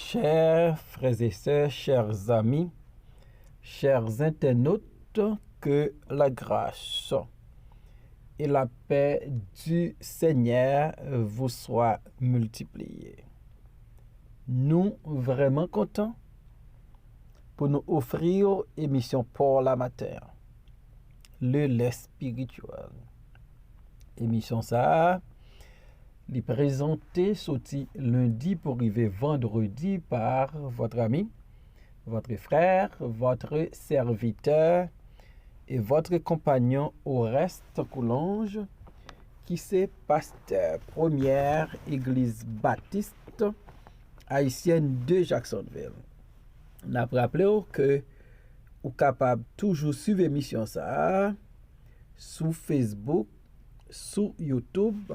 Chers frères et sœurs, chers amis, chers internautes, que la grâce et la paix du Seigneur vous soient multipliées. Nous vraiment contents pour nous offrir émission pour la matin, le lait spirituel. Émission ça, les présenter sorti lundi pour arriver vendredi par votre ami, votre frère, votre serviteur et votre compagnon au reste Coulange, qui c'est pasteur première église baptiste haïtienne de Jacksonville. On a rappelé que vous êtes capable toujours suivre l'émission ça sur Facebook, sur YouTube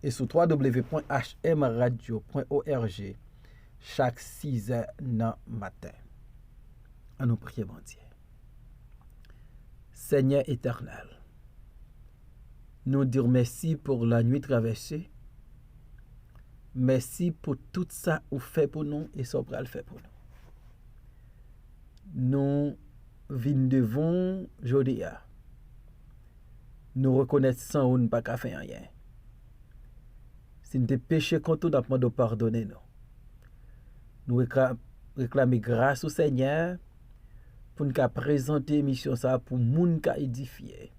et sur www.hmradio.org chaque 6 heures dans matin. À nous prier, bon Dieu. Seigneur éternel, nous dire merci pour la nuit traversée. Merci pour tout ça que vous faites pour nous et ça que vous fait pour nous. Nous venons devant Jodia. Nous reconnaissons qu'on n'a pas qu'à faire rien. Si nous avons péché contre nous, nous devons pardonner nous. Nous réclamons grâce au Seigneur pour nous présenter l'émission ça pour moun ka édifier.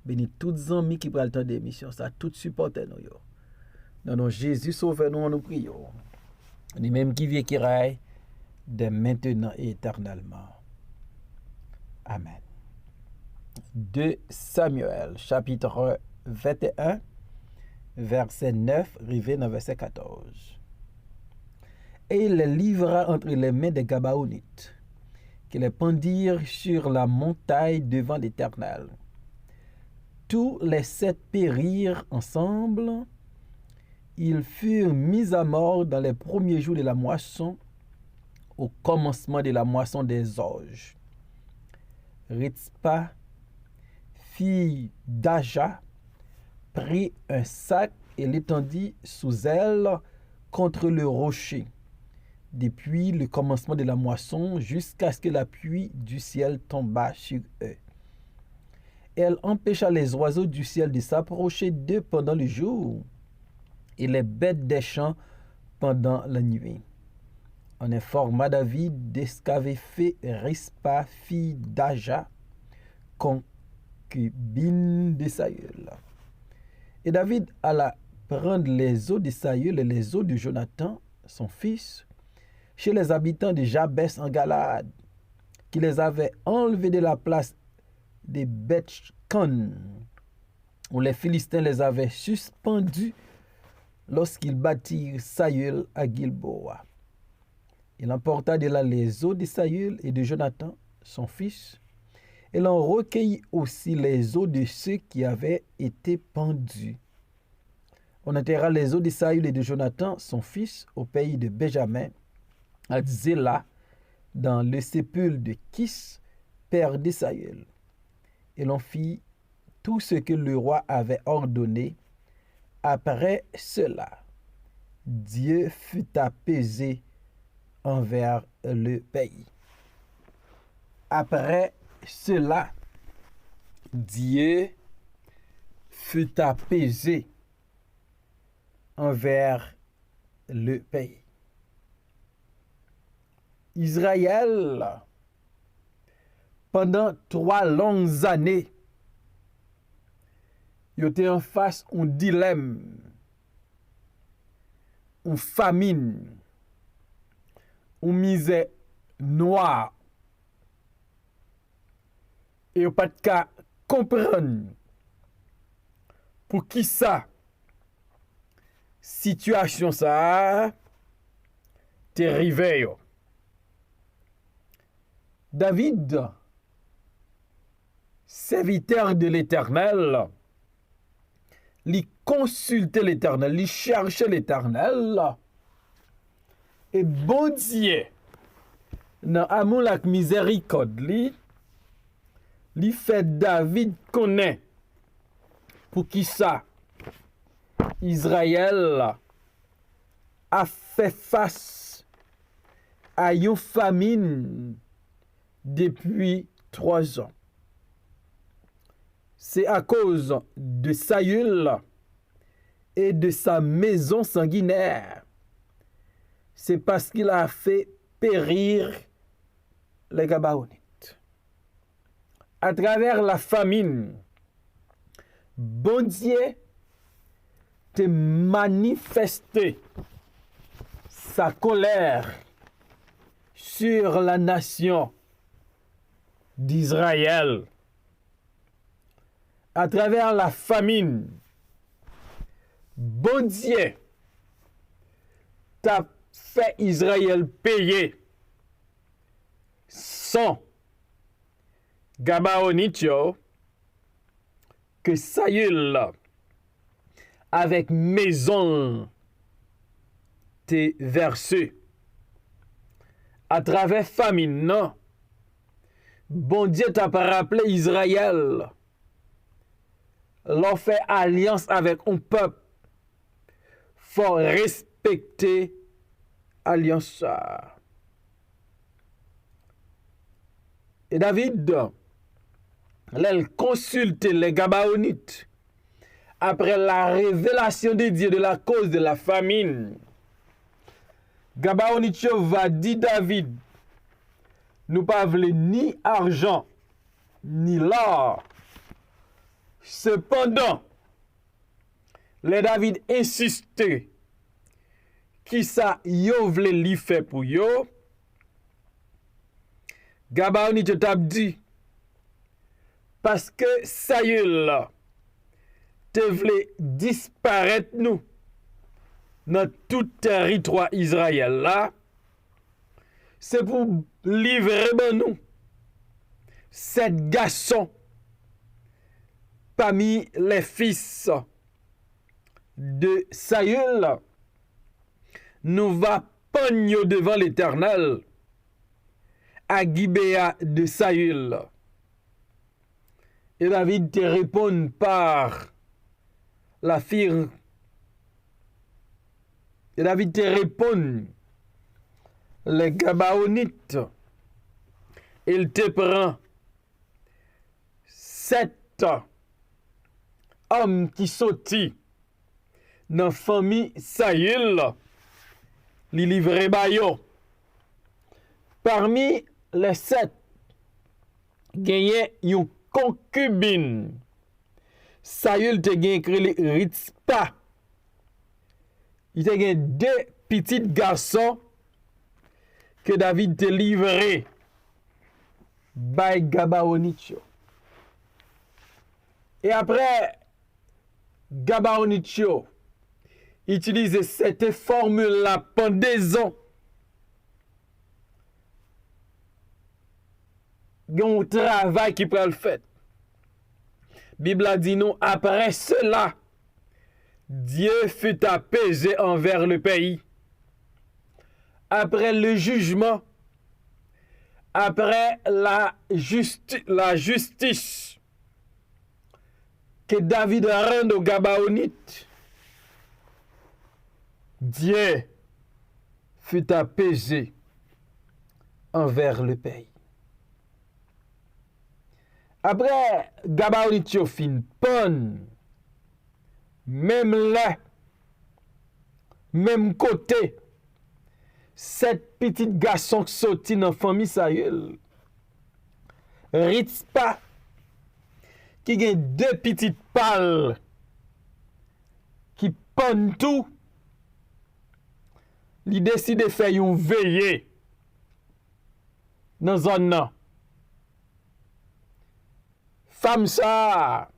Béni tous les amis qui prennent le temps de l'émission ça, tout supporter nous yo. Dans nom Jésus sauve nous, nous prions. Ni même qui vient qui raille de maintenant et éternellement. Amen. 2 Samuel chapitre 21 verset 9 rivé dans verset 14. Et il les livra entre les mains des Gabaonites, qui les pendirent sur la montagne devant l'Éternel. Tous les 7 périrent ensemble. Ils furent mis à mort dans les premiers jours de la moisson, au commencement de la moisson des orges. Ritzpa, fille d'Aja, prit un sac et l'étendit sous elle contre le rocher, depuis le commencement de la moisson jusqu'à ce que la pluie du ciel tombât sur eux. Elle empêcha les oiseaux du ciel de s'approcher d'eux pendant le jour et les bêtes des champs pendant la nuit. On informa David de ce qu'avait fait Rispa, fille d'Aja, concubine de Saül. Et David alla prendre les eaux de Saül et les eaux de Jonathan, son fils, chez les habitants de Jabès en Galaad, qui les avaient enlevés de la place de Beth-Can, où les Philistins les avaient suspendus lorsqu'ils battirent Saül à Gilboa. Il emporta de là les eaux de Saül et de Jonathan, son fils, et l'on recueillit aussi les eaux de ceux qui avaient été pendus. On enterra les eaux de Saül et de Jonathan, son fils, au pays de Benjamin, à Zéla, dans le sépulcre de Kis, père de Saül. Et l'on fit tout ce que le roi avait ordonné. Après cela, Dieu fut apaisé envers le pays. Après cela, Dieu fut apaisé envers le pays. Israël, pendant 3 longues années, il était en face d'un dilemme, une famine, une misère noire. Et pas de cas comprendre pour qui ça situation ça t'est arrivé. David, serviteur de l'Éternel, il consultait l'Éternel, il cherchait l'Éternel, et bon Dieu, dans amour la miséricorde, li fait David connaît pour qui ça Israël a fait face à une famine depuis 3 ans. C'est à cause de Saül et de sa maison sanguinaire. C'est parce qu'il a fait périr les Gabaonites. À travers la famine, bon Dieu te manifesté sa colère sur la nation d'Israël. À travers la famine, bon Dieu t'a fait Israël payer sans Gabaonite que Saül avec maison t'es versé. À travers famine, non. Bon Dieu t'a pas rappelé Israël. L'on fait alliance avec un peuple. Faut respecter alliance. Et David, il consulte les Gabaonites après la révélation de Dieu de la cause de la famine. Gabaonite va dire David, nous pas voulons ni argent, ni l'or. Cependant, les David insisté qui ça yo vle li fait pour yo. Gabaonite t'a dit parce que Saül te vle disparaître nous dans tout territoire Israël là, c'est pour livrer ben nous 7 garçons parmi les fils de Saül, nous va pogner devant l'Éternel à Gibéa de Saül. Et David te répond par la fille. Et David te répond, les Gabaonites, il te prend 7 hommes qui sorti dans la famille Saül, li livre bayo. Parmi les 7, gagné une concubine. Saül te gagné Ritzpa. Il te gagné 2 petits garçons que David te livré by Gabaonite. Et après, Gabaonite utilise cette formule-là pendaison. Il y a un travail qui peut le faire. La Bible a dit nous, après cela, Dieu fut apaisé envers le pays. Après le jugement, après la justice que David rend aux Gabaonites, Dieu fut apaisé envers le pays. Après, Gabaonite fin pon, même là, même côté, 7 petits garçons qui sortent dans la famille Saül. Ritzpa, qui a 2 petites pales, qui pon tout, il décide de faire une veillée dans un an. Femme ça,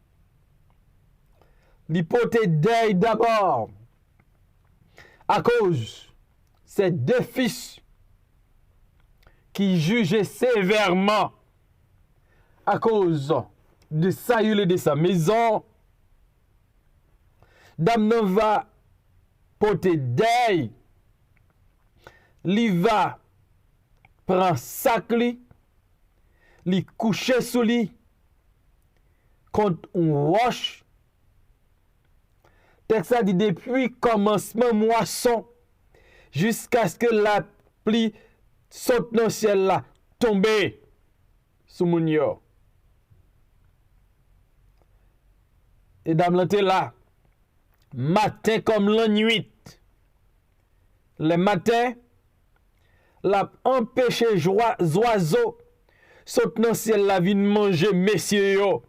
l'hypothèse deuil d'abord, à cause ces 2 fils qui jugeaient sévèrement à cause de Saül et de sa maison. Dame va porter deuil, li va prendre sac li coucher sous lit contre un roche. Texte a dit depuis commencement moisson jusqu'à ce que la pluie saute dans le ciel là, tomber sous moun yo. Et dame là, là, matin comme la nuit. Le matin, l'a empêché oiseaux saute dans le ciel la vin manger messieurs yo.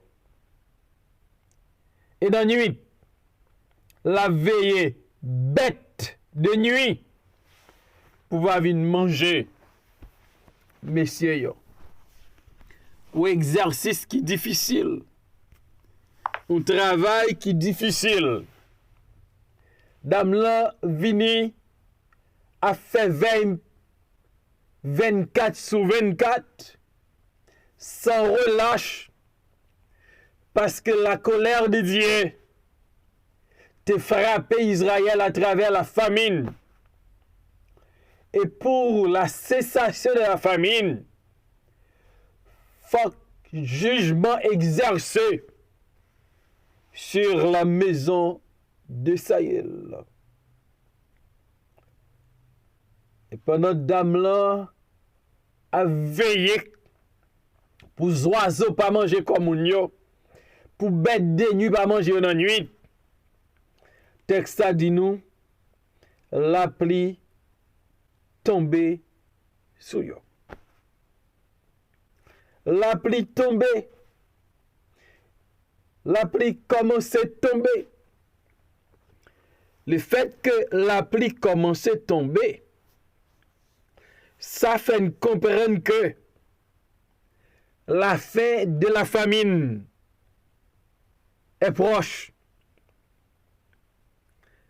Et dans la nuit, la veille bête de nuit pour venir manger messieurs yo. Ou exercice qui difficile. Un travail qui difficile. Dame là vini a fait 24 sur 24 sans relâche parce que la colère de Dieu te frappé Israël à travers la famine. Et pour la cessation de la famine, faut jugement exercé sur la maison de Saïl. Et pendant dame là a veillé pour oiseaux pas manger comme nous, pour bête de nuit pas manger dans nuit. Texte a dit nous la pluie tombée sur yo. La pluie tombée. La pluie commençait à tomber. Le fait que la pluie commençait à tomber, ça fait comprendre que la fin de la famine est proche.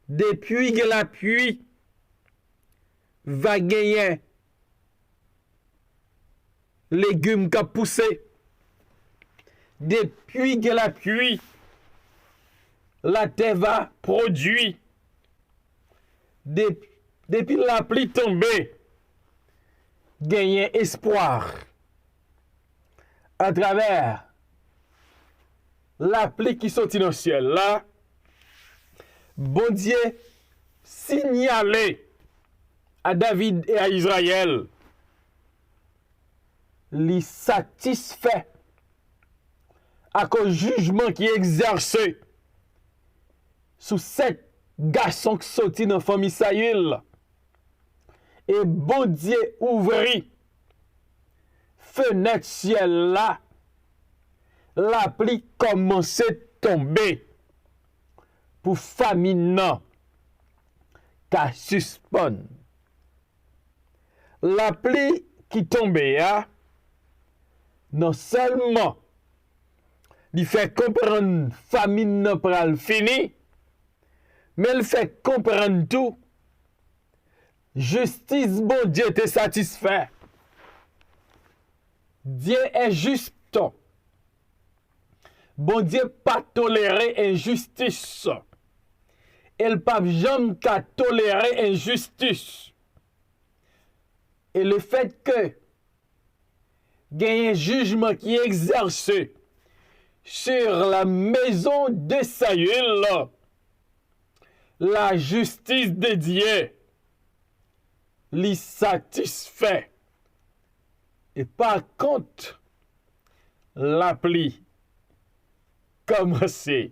Depuis que la pluie va gagner légumes qui poussé, depuis que la pluie, la terre va produire. Depuis la pluie tombée, gagner espoir à travers la pluie qui sortit dans le ciel là. Bon Dieu signalé à David et à Israël, les satisfait à cause du jugement qui est exercé sous 7 garçons qui sortent dans la famille Saül. Et bon Dieu ouvrit fenêtre ciel là, la pluie commençait à tomber pour famine qu'à suspendre. La pluie qui tombait non seulement il fait comprendre famine pral fini, mais il fait comprendre tout. Justice, bon Dieu, te satisfait. Dieu est juste. Bon Dieu pas tolérer injustice. Il pas jamais qu'à tolérer injustice. Et le fait que il y a un jugement qui est exercé sur la maison de Saül, la justice de Dieu les satisfait. Et par contre, la pluie commençait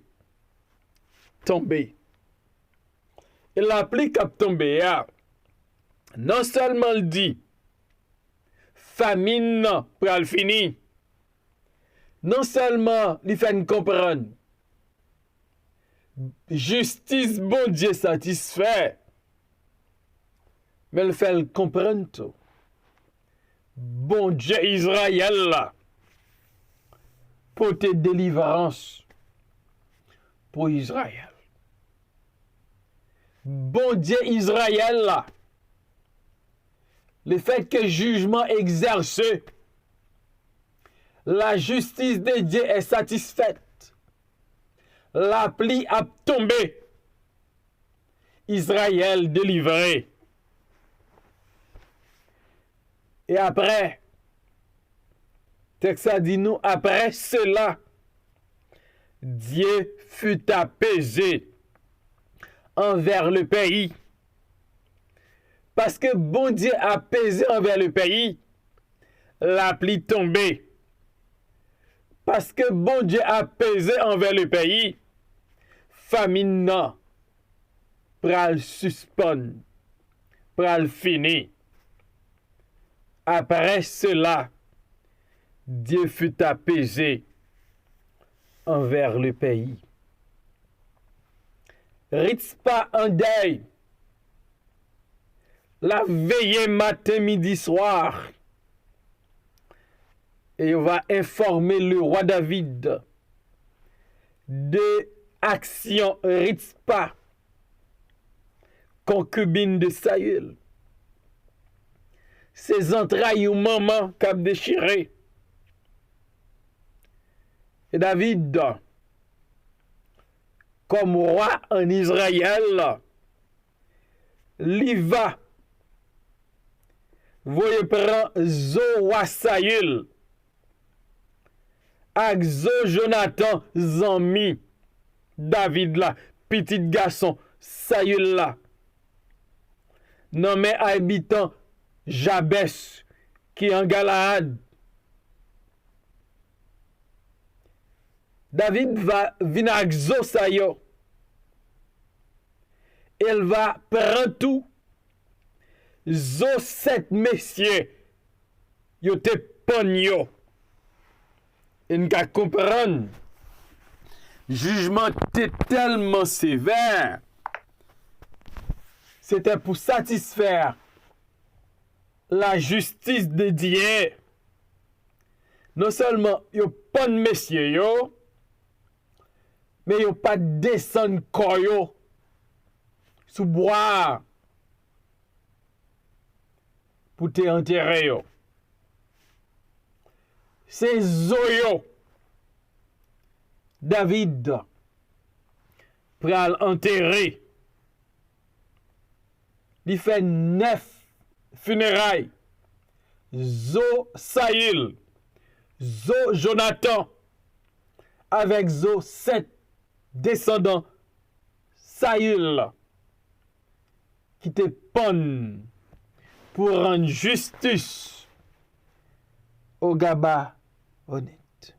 à tomber. Et la pluie qui a tombé, non seulement il dit famine pour le finir, non seulement il fait comprendre justice, bon Dieu satisfait, mais il fait comprendre tout. Bon Dieu Israël là, pour te délivrance pour Israël. Bon Dieu Israël là, le fait que jugement exercé, la justice de Dieu est satisfaite. La pluie a tombé. Israël délivré. Et après, texte a dit nous, après cela, Dieu fut apaisé envers le pays Parce que bon Dieu a pesé envers le pays, la pluie tombée. Parce que bon Dieu a pesé envers le pays, famine non, pral suspend, pral fini. Après cela, Dieu fut apaisé envers le pays. Ritzpa en deuil, la veillée matin, midi, soir. Et on va informer le roi David de action Ritzpa, concubine de Saül. Ses entrailles ou maman cap déchiré. Et David, comme roi en Israël, l'y va. Voyez prend Zoa Saül, avec Zo Jonathan Zami, David là, petit garçon, Saül là, nommé habitant Jabès, qui est en Galaad. David va venir avec Zo Sayo. Il va prendre tout. Zo 7 messieurs, yo te pon yo. Il ka comprendre. Jugement était tellement sévère. C'était pour satisfaire la justice de Dieu. Non seulement yo pon messieurs yo, mais yo pas descendre corps yo sous bois pour te enterrer yo. C'est Zoyo David pral enterrer. Il fait 9 funérailles. Zo Saül, Zo Jonathan, avec Zo 7 descendants Saül, qui te pon pour rendre justice au Gaba honnête.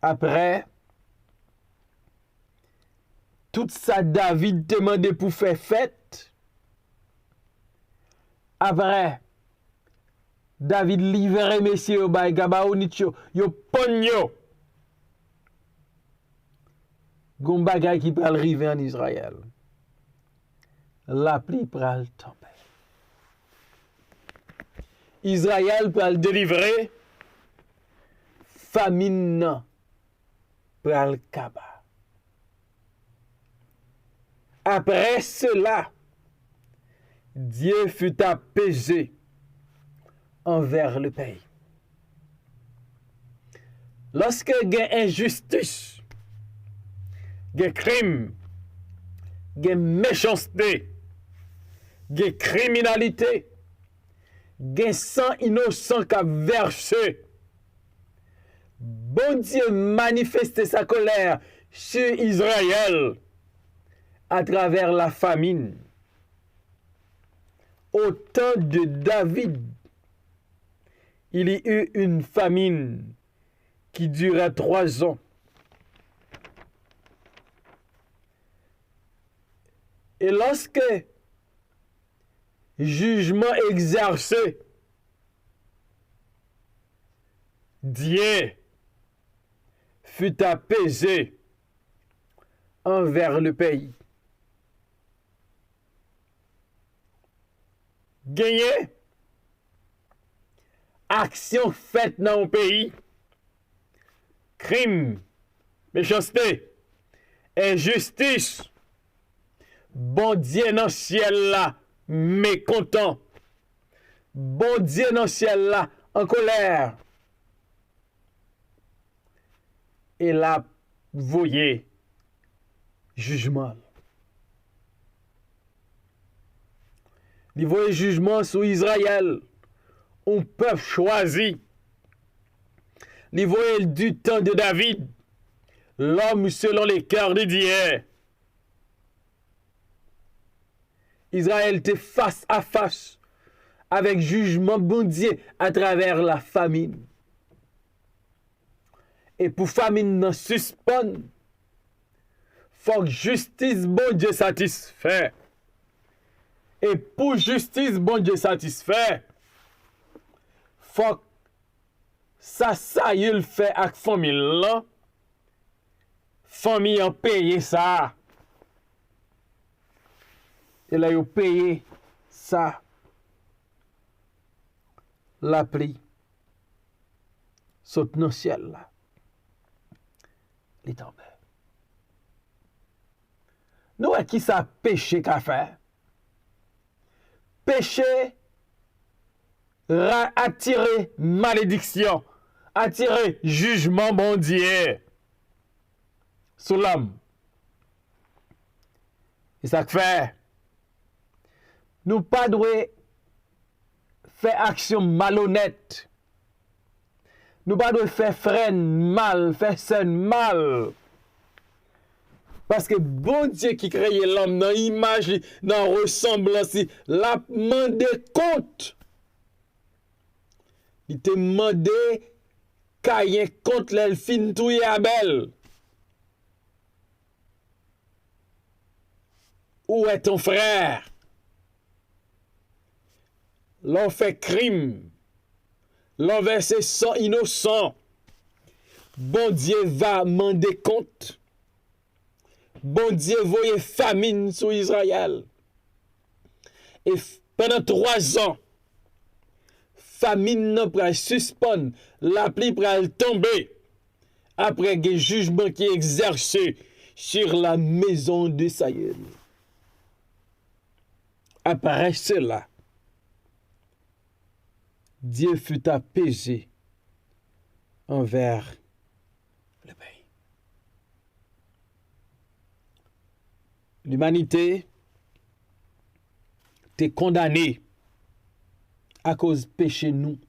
Après, tout ça David demandé pour faire fête. Après, David livre messieurs au Gaba honnête yo pon yo. Gon bagay qui pral rive en Israël. La pluie pral tomber. Israël pral délivrer, famine pral kaba. Après cela, Dieu fut apaisé envers le pays. Lorsque il y a injustice, il y a crime, il y a méchanceté, il y a criminalité, gen sang innocent qu'a versé. Bon Dieu manifeste sa colère sur Israël à travers la famine. Au temps de David, il y eut une famine qui dura 3 ans. Et lorsque jugement exercé, Dieu fut apaisé envers le pays. Gagné, action faite dans le pays, crime, méchanceté, injustice, bon Dieu dans le ciel là, mécontent. Bon Dieu dans le ciel là, en colère. Et là, voyez, jugement. Il voyait jugement sur Israël, un peuple choisi. Il voyait du temps de David, l'homme selon les cœurs de Dieu. Israël était face à face avec jugement bon Dieu à travers la famine. Et pour famine non suspend, faut que justice bon Dieu satisfait. Et pour justice bon Dieu satisfait, faut que ça il fait avec famille là. Famille en paye ça. Et là, ils payé ça. La pluie saute dans le ciel là. Il tombe. Nous, qui ça péché qu'a fait? Péché attirer malédiction, attirer jugement bon Dieu sur l'homme. Et ça fait, nous pas devons faire action malhonnête. Nous pas devons faire freine mal, faire scène mal. Parce que bon Dieu qui crée l'homme dans l'image, dans ressemblance, l'a demandé compte. Il te demandé Caïn contre l'elfine touye Abel. Où est ton frère? L'on fait crime. L'on verse sang innocent. Bon Dieu va demander compte. Bon Dieu voyait famine sur Israël. Et pendant 3 ans, famine n'a pas suspendre, la pluie pral tomber. Après un jugement qui est exercé sur la maison de Saül. Après cela, Dieu fut apaisé envers le pays. L'humanité était condamnée à cause péché nous.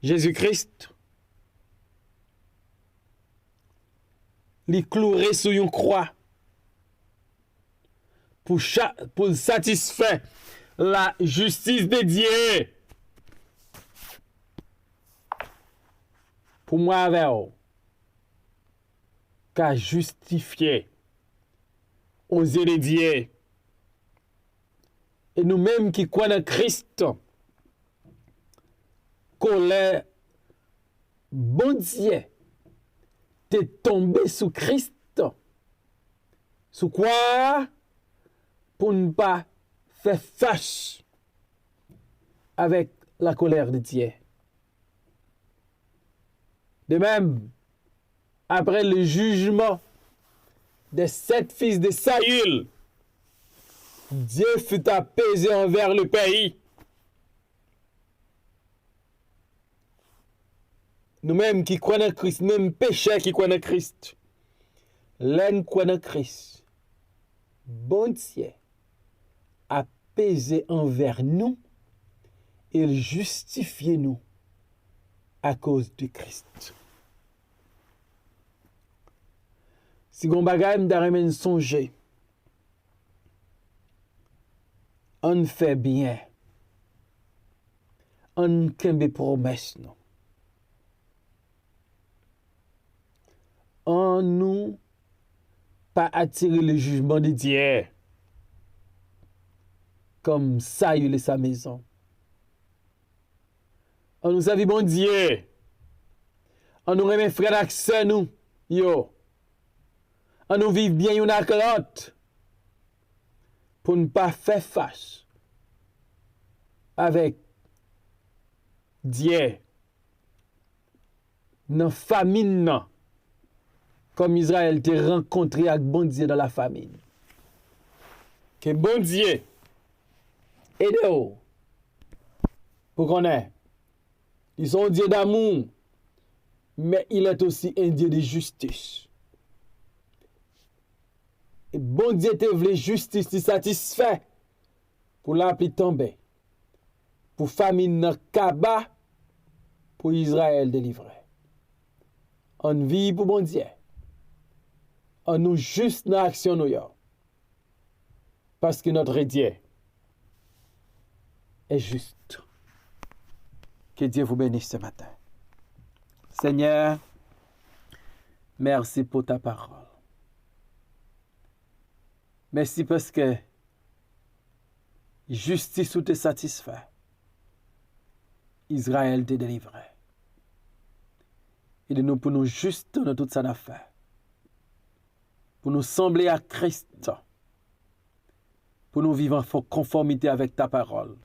Jésus-Christ, li cloué sur une croix pour satisfaire la justice de Dieu. Pour moi avec vous, qu'a justifié aux yeux de Dieu. Et nous-mêmes qui croyons en Christ, colère, bon Dieu, t'es tombé sous Christ. Sous quoi? Pour ne pas faire face avec la colère de Dieu. De même, après le jugement des 7 fils de Saül, Dieu fut apaisé envers le pays. Nous-mêmes qui croyons en Christ, même pécheurs qui croyons en Christ, l'un croyant en Christ, bon Dieu, apaisé envers nous, il justifie nous à cause de Christ. Si gon bagay m'da remen songer, on fait bien, on kembe promesse non. On nous pas attirer le jugement de Dieu comme Saül et sa maison. On nous a vu bon Dieu. On nous remet frère et sœur nous. Yo. On nous vive bien une avec l'autre. Pour ne pas faire face avec Dieu. Dans famine non. Comme Israël te rencontré avec bon Dieu dans la famine. Que bon Dieu aide-vous pour qu'on ait. Ils sont un Dieu d'amour, mais il est aussi un Dieu de justice. Et bon Dieu te voulait justice, il satisfait pour la pluie tomber, pour famine dans Kaba, pour Israël délivrer. On vit pour bon Dieu. On nous juste dans l'action nous. Parce que notre Dieu est juste. Que Dieu vous bénisse ce matin. Seigneur, merci pour ta parole. Merci parce que justice ou te satisfait. Israël te délivré. Et de nous pour nous juste dans toute sa affaire. Pour nous sembler à Christ. Pour nous vivre en conformité avec ta parole.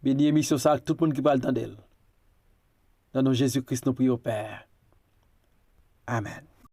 Bénis émission ça à tout le monde qui parle d'elle. Dans le nom de Jésus-Christ, nous prions, Père. Amen.